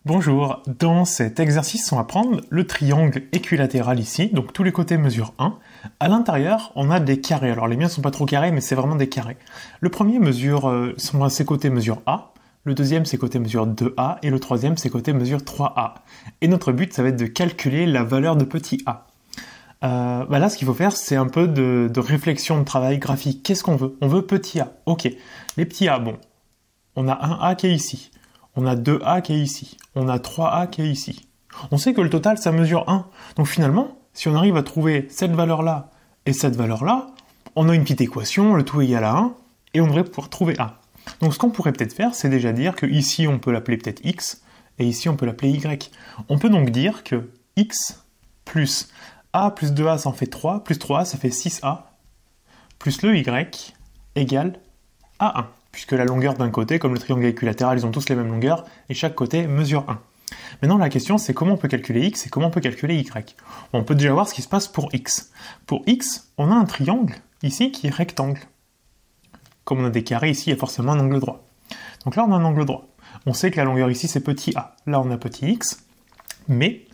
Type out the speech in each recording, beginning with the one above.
Bonjour, dans cet exercice, on va prendre le triangle équilatéral ici, donc tous les côtés mesurent 1. À l'intérieur, on a des carrés. Alors les miens sont pas trop carrés, mais c'est vraiment des carrés. Le premier mesure, ses côtés mesurent A, le deuxième ses côtés mesurent 2A, et le troisième ses côtés mesurent 3A. Et notre but, ça va être de calculer la valeur de petit a. Là, ce qu'il faut faire, c'est un peu de réflexion, de travail graphique. Qu'est-ce qu'on veut? On veut petit a. Ok, les petits a, bon, on a un a qui est ici. On a 2A qui est ici, on a 3A qui est ici. On sait que le total, ça mesure 1. Donc finalement, si on arrive à trouver cette valeur-là et cette valeur-là, on a une petite équation, le tout égal à 1, et on devrait pouvoir trouver A. Donc ce qu'on pourrait peut-être faire, c'est déjà dire que ici, on peut l'appeler peut-être X, et ici, on peut l'appeler Y. On peut donc dire que X plus A plus 2A, ça en fait 3, plus 3A, ça fait 6A, plus le Y égale à 1. Puisque la longueur d'un côté, comme le triangle équilatéral, ils ont tous les mêmes longueurs, et chaque côté mesure 1. Maintenant, la question, c'est comment on peut calculer x et comment on peut calculer y. On peut déjà voir ce qui se passe pour x. Pour x, on a un triangle, ici, qui est rectangle. Comme on a des carrés, ici, il y a forcément un angle droit. Donc là, on a un angle droit. On sait que la longueur ici, c'est petit a. Là, on a petit x. Mais,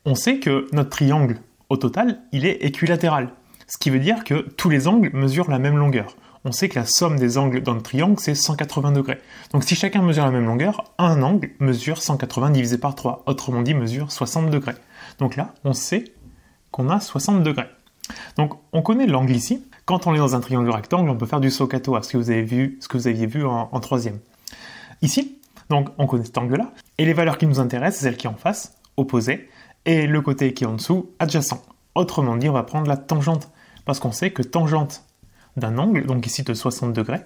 on sait que notre triangle, au total, il est équilatéral. Ce qui veut dire que tous les angles mesurent la même longueur. On sait que la somme des angles dans le triangle, c'est 180 degrés. Donc si chacun mesure la même longueur, un angle mesure 180 divisé par 3, autrement dit mesure 60 degrés. Donc là, on sait qu'on a 60 degrés. Donc on connaît l'angle ici. Quand on est dans un triangle rectangle, on peut faire du SOHCAHTOA, ce que vous aviez vu en troisième. Ici, donc on connaît cet angle-là, et les valeurs qui nous intéressent, c'est celle qui est en face, opposée, et le côté qui est en dessous, adjacent. Autrement dit, on va prendre la tangente, parce qu'on sait que tangente d'un angle, donc ici de 60 degrés,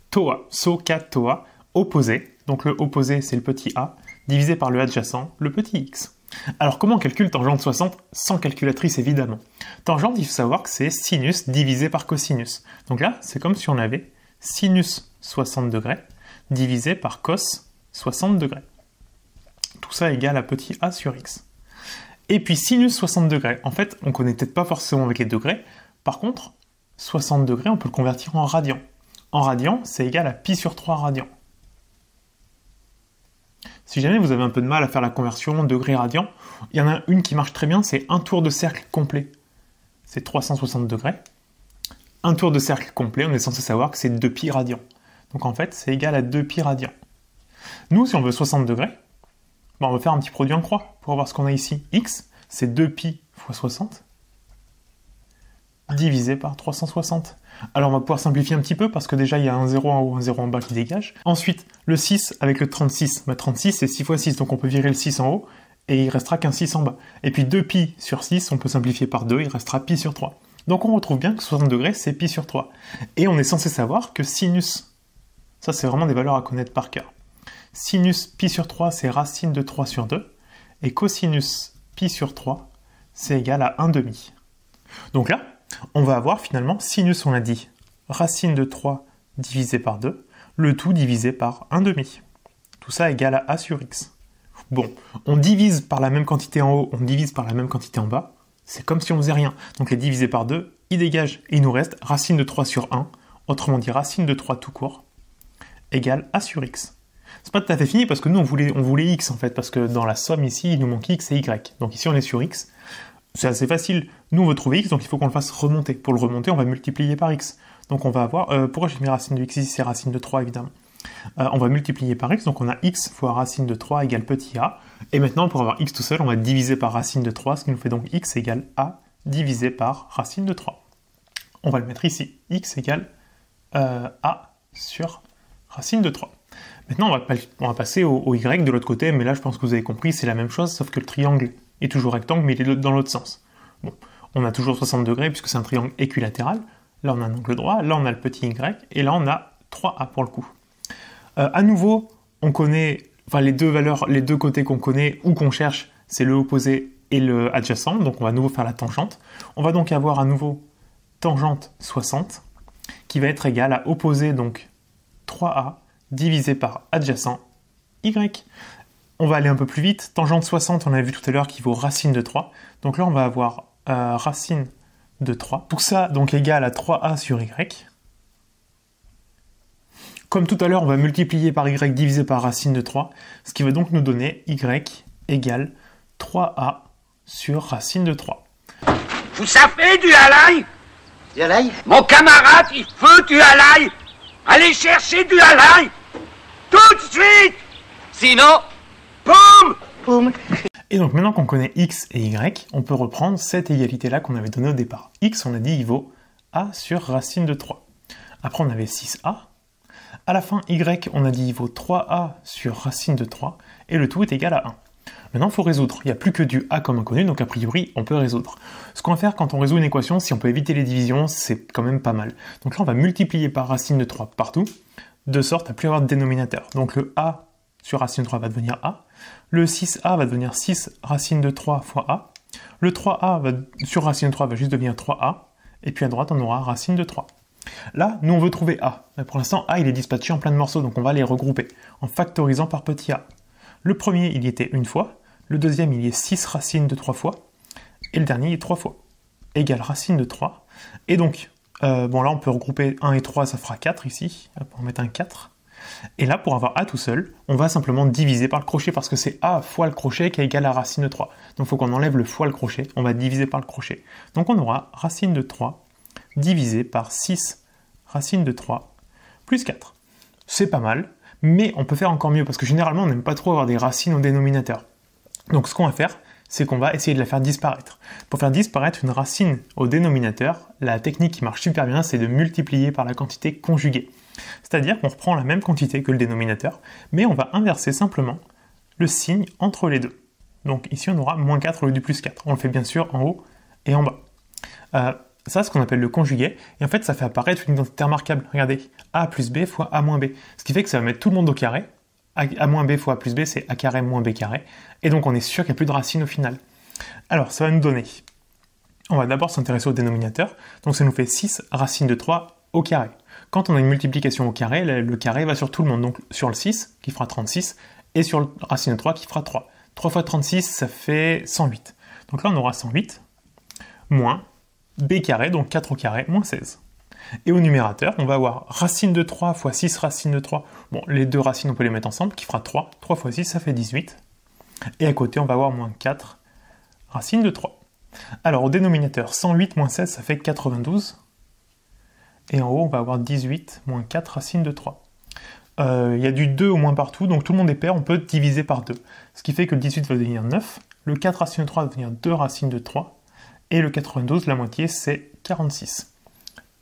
TOA, SOHCAHTOA, opposé, donc le opposé c'est le petit a, divisé par le adjacent, le petit x. Alors comment on calcule tangente 60 sans calculatrice évidemment? Tangente, il faut savoir que c'est sinus divisé par cosinus. Donc là, c'est comme si on avait sinus 60 degrés divisé par cos 60 degrés. Tout ça égale à petit a sur x. Et puis sinus 60 degrés, en fait, on connaît peut-être pas forcément avec les degrés, par contre, 60 degrés, on peut le convertir en radians. En radians, c'est égal à pi sur 3 radians. Si jamais vous avez un peu de mal à faire la conversion degrés-radians, il y en a une qui marche très bien, c'est un tour de cercle complet. C'est 360 degrés. Un tour de cercle complet, on est censé savoir que c'est 2 pi radians. Donc en fait, c'est égal à 2 pi radians. Nous, si on veut 60 degrés, on va faire un petit produit en croix pour voir ce qu'on a ici. X, c'est 2 pi fois 60. Divisé par 360. Alors on va pouvoir simplifier un petit peu parce que déjà il y a un 0 en haut, un 0 en bas qui dégage. Ensuite, le 6 avec le 36. 36 c'est 6 fois 6, donc on peut virer le 6 en haut et il restera qu'un 6 en bas. Et puis 2 pi sur 6, on peut simplifier par 2, il restera pi sur 3. Donc on retrouve bien que 60 degrés c'est pi sur 3. Et on est censé savoir que sinus, ça c'est vraiment des valeurs à connaître par cœur. Sinus pi sur 3 c'est racine de 3 sur 2. Et cosinus pi sur 3 c'est égal à 1/2. Donc là, on va avoir finalement sinus, on l'a dit, racine de 3 divisé par 2, le tout divisé par 1/2. Tout ça égale à a sur x. Bon, on divise par la même quantité en haut, on divise par la même quantité en bas, c'est comme si on faisait rien. Donc les divisés par 2, ils dégagent, et il nous reste racine de 3 sur 1, autrement dit racine de 3 tout court, égale a sur x. C'est pas tout à fait fini parce que nous on voulait x en fait, parce que dans la somme ici, il nous manque x et y. Donc ici on est sur x. C'est assez facile. Nous, on veut trouver x, donc il faut qu'on le fasse remonter. Pour le remonter, on va multiplier par x. Donc on va avoir... pourquoi j'ai mis racine de x ici? C'est racine de 3, évidemment. On va multiplier par x, donc on a x fois racine de 3 égale petit a. Et maintenant, pour avoir x tout seul, on va diviser par racine de 3, ce qui nous fait donc x égale a divisé par racine de 3. On va le mettre ici. X égale a sur racine de 3. Maintenant, on va passer au y de l'autre côté, mais là, je pense que vous avez compris, c'est la même chose, sauf que le triangle est toujours rectangle, mais il est dans l'autre sens. Bon, on a toujours 60 degrés, puisque c'est un triangle équilatéral. Là, on a un angle droit, là, on a le petit y, et là, on a 3a pour le coup. À nouveau, on connaît, enfin, les deux côtés qu'on connaît ou qu'on cherche, c'est le opposé et le adjacent, donc on va à nouveau faire la tangente. On va donc avoir à nouveau tangente 60, qui va être égale à opposé, donc 3a, divisé par adjacent y. On va aller un peu plus vite. Tangente 60, on avait vu tout à l'heure qu'il vaut racine de 3. Donc là, on va avoir racine de 3. Tout ça, donc, égal à 3a sur y. Comme tout à l'heure, on va multiplier par y divisé par racine de 3, ce qui va donc nous donner y égale 3a sur racine de 3. Vous savez du halaï? Du halaï? Mon camarade, il faut du halaï. Allez chercher du halaï tout de suite. Sinon, boum, Boum. Et donc maintenant qu'on connaît x et y, on peut reprendre cette égalité-là qu'on avait donnée au départ. X, on a dit, il vaut a sur racine de 3. Après, on avait 6a. À la fin, y, on a dit, il vaut 3a sur racine de 3. Et le tout est égal à 1. Maintenant, il faut résoudre. Il n'y a plus que du a comme inconnu, donc a priori, on peut résoudre. Ce qu'on va faire quand on résout une équation, si on peut éviter les divisions, c'est quand même pas mal. Donc là, on va multiplier par racine de 3 partout, de sorte à plus avoir de dénominateur. Donc le a sur racine de 3 va devenir a. Le 6a va devenir 6 racine de 3 fois a. Le 3a sur racine de 3 va juste devenir 3a. Et puis à droite, on aura racine de 3. Là, nous, on veut trouver a. Mais pour l'instant, a, il est dispatché en plein de morceaux, donc on va les regrouper en factorisant par petit a. Le premier, il y était une fois. Le deuxième, il y est 6 racines de 3 fois. Et le dernier, il est 3 fois. Égale racine de 3. Et donc, bon là, on peut regrouper 1 et 3, ça fera 4 ici. On va mettre un 4. Et là, pour avoir a tout seul, on va simplement diviser par le crochet, parce que c'est a fois le crochet qui est égal à racine de 3. Donc il faut qu'on enlève le fois le crochet, on va diviser par le crochet. Donc on aura racine de 3 divisé par 6 racine de 3 plus 4. C'est pas mal, mais on peut faire encore mieux, parce que généralement, on n'aime pas trop avoir des racines au dénominateur. Donc ce qu'on va faire, c'est qu'on va essayer de la faire disparaître. Pour faire disparaître une racine au dénominateur, la technique qui marche super bien, c'est de multiplier par la quantité conjuguée. C'est-à-dire qu'on reprend la même quantité que le dénominateur, mais on va inverser simplement le signe entre les deux. Donc ici, on aura moins 4 au lieu du plus 4. On le fait bien sûr en haut et en bas. Ça, c'est ce qu'on appelle le conjugué, et en fait, ça fait apparaître une identité remarquable. Regardez, a plus b fois a moins b. Ce qui fait que ça va mettre tout le monde au carré. A moins b fois a plus b, c'est a carré moins b carré. Et donc, on est sûr qu'il n'y a plus de racine au final. Alors, ça va nous donner... On va d'abord s'intéresser au dénominateur. Donc, ça nous fait 6 racine de 3 au carré. Quand on a une multiplication au carré, le carré va sur tout le monde. Donc, sur le 6, qui fera 36, et sur le racine de 3, qui fera 3. 3 fois 36, ça fait 108. Donc là, on aura 108, moins b carré, donc 4 au carré, moins 16. Et au numérateur, on va avoir racine de 3 fois 6 racine de 3. Bon, les deux racines, on peut les mettre ensemble, qui fera 3. 3 fois 6, ça fait 18. Et à côté, on va avoir moins 4 racine de 3. Alors, au dénominateur, 108 moins 16, ça fait 92. Et en haut, on va avoir 18 moins 4 racine de 3. Il y a du 2 au moins partout, donc tout le monde est pair, on peut diviser par 2. Ce qui fait que le 18 va devenir 9, le 4 racine de 3 va devenir 2 racines de 3, et le 92, la moitié, c'est 46.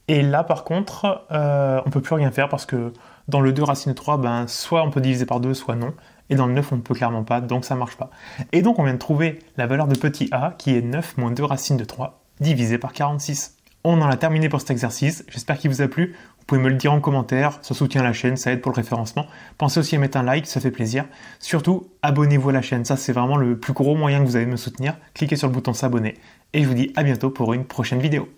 Et là, par contre, on ne peut plus rien faire, parce que dans le 2 racine de 3, ben, soit on peut diviser par 2, soit non. Et dans le 9, on ne peut clairement pas, donc ça ne marche pas. Et donc, on vient de trouver la valeur de petit a, qui est 9 moins 2 racines de 3, divisé par 46. On en a terminé pour cet exercice, j'espère qu'il vous a plu. Vous pouvez me le dire en commentaire, ça soutient la chaîne, ça aide pour le référencement. Pensez aussi à mettre un like, ça fait plaisir. Surtout, abonnez-vous à la chaîne, ça c'est vraiment le plus gros moyen que vous avez de me soutenir. Cliquez sur le bouton s'abonner. Et je vous dis à bientôt pour une prochaine vidéo.